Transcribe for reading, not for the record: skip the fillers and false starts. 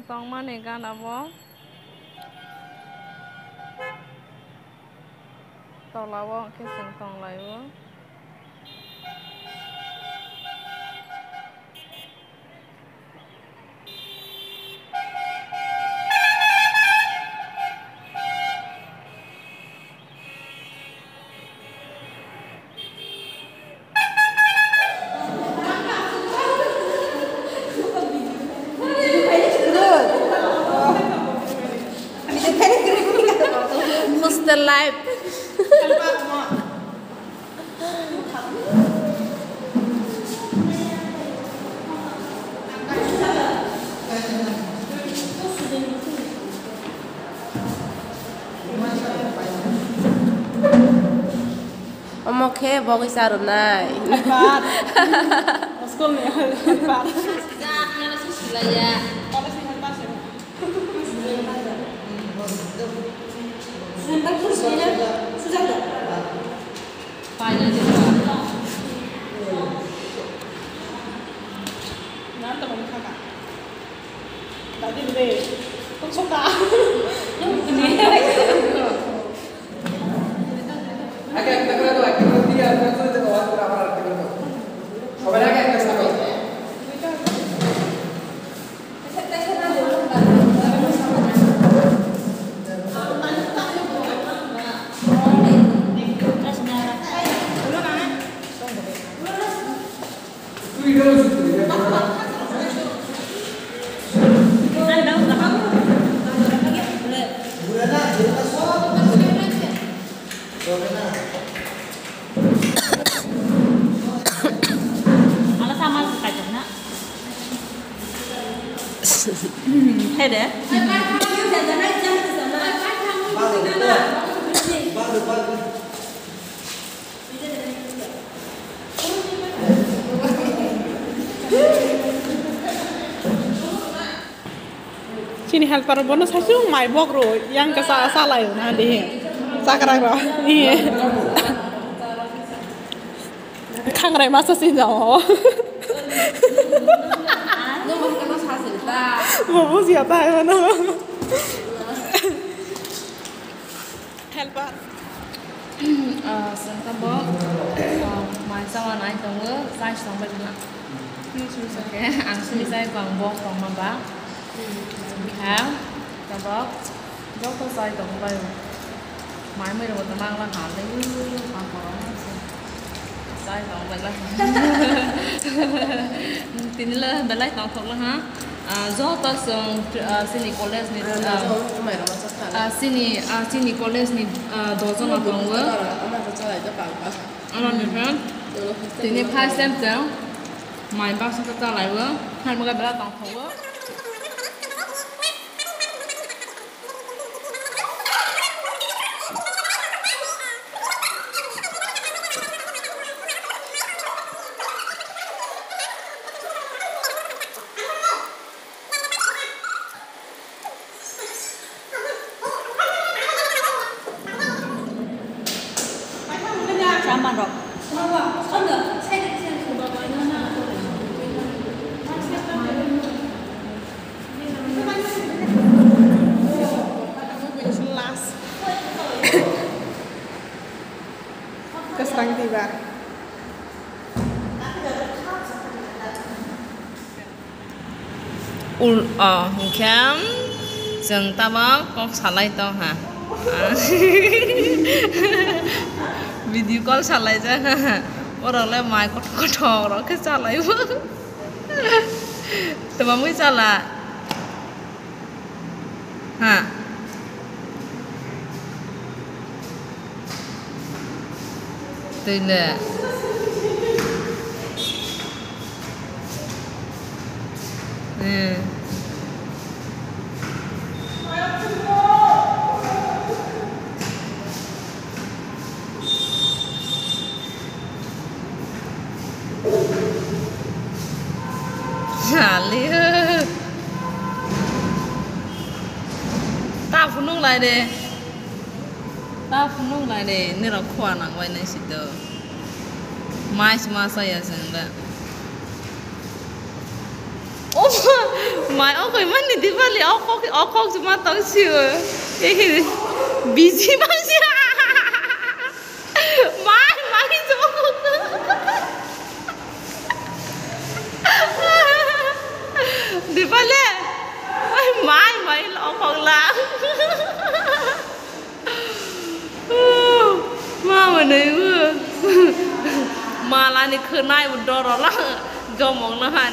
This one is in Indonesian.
tong mana kan apa? Tong lawa ke tong lawa. The life. Oke, bawa isaru nai. Hebat. Moskul nih, hebat. Sejaknya nasi selaya. Kalau sih hebat sih. Sudah kursinya, sudah enggak? Banyak juga. Nanti mau kakak. Tadi gede, kok suka? Ini. Agak kita kena tuh, kita dia betul itu kawan kita apa kita tuh. Coba lagi kita sampai. Ada? Sini helper bonus hasil mai bok ro yang ke salai nah di sakarang ro iya kang rai masa sih jauh mau siapa yang mana helper Sengkak bok, mai sama naik tunggu, saya sampai dulu. Oke, angsi saya bang bok bang mamba. Khám, ta bok, bok tôi sai tụng bay. Mai mới được mang ra hạt đấy, hạt bỏ. Sai tụng bay là. Tin là bay lại tụng thuộc là ha. Do ta sang sini college ni, sini college ni dozo na tunggu. Anh được không? Thì nên khai xem sao. Mai bác sẽ ta lại nữa. Hai mươi cái bay lại tụng thuộc nữa. Sama dok. Selas. Keserang tiba. Khám dừng ta bó con salai to hả? Video call salai chứ orang le mai có trò đó cái salai quá tụi bà mới salai hả tụi nè Hali ta phun nung lại đi ta phun nung lại đi nè là khoa nặng vậy này xịt đâu mai mà saya senda oh mai o koi man di ba le o kok cuma tong siu busy bang sia mai cuma di ba le mai lo kok la ma mana itu malah ni kenai udah orang jomong nahan